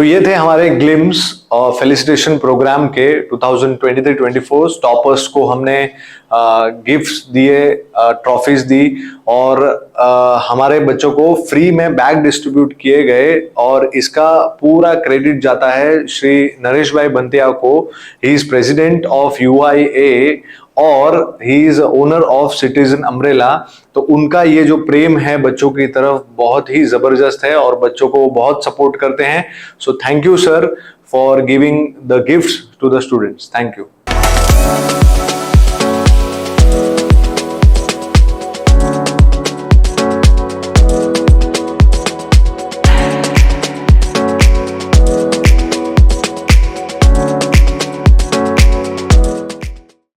तो ये थे हमारे ग्लिम्स और फेलिसिटेशन प्रोग्राम के 2023-24 टॉपर्स को हमने गिफ्ट्स दिए, ट्रॉफीज दी और हमारे बच्चों को फ्री में बैग डिस्ट्रीब्यूट किए गए और इसका पूरा क्रेडिट जाता है श्री नरेश भाई बंतिया को। ही इज प्रेसिडेंट ऑफ यूआईए और he is owner of citizen umbrella. तो उनका ये जो प्रेम है बच्चों की तरफ बहुत ही जबरदस्त है और बच्चों को बहुत सपोर्ट करते हैं। So thank you sir for giving the gifts to the students. Thank you.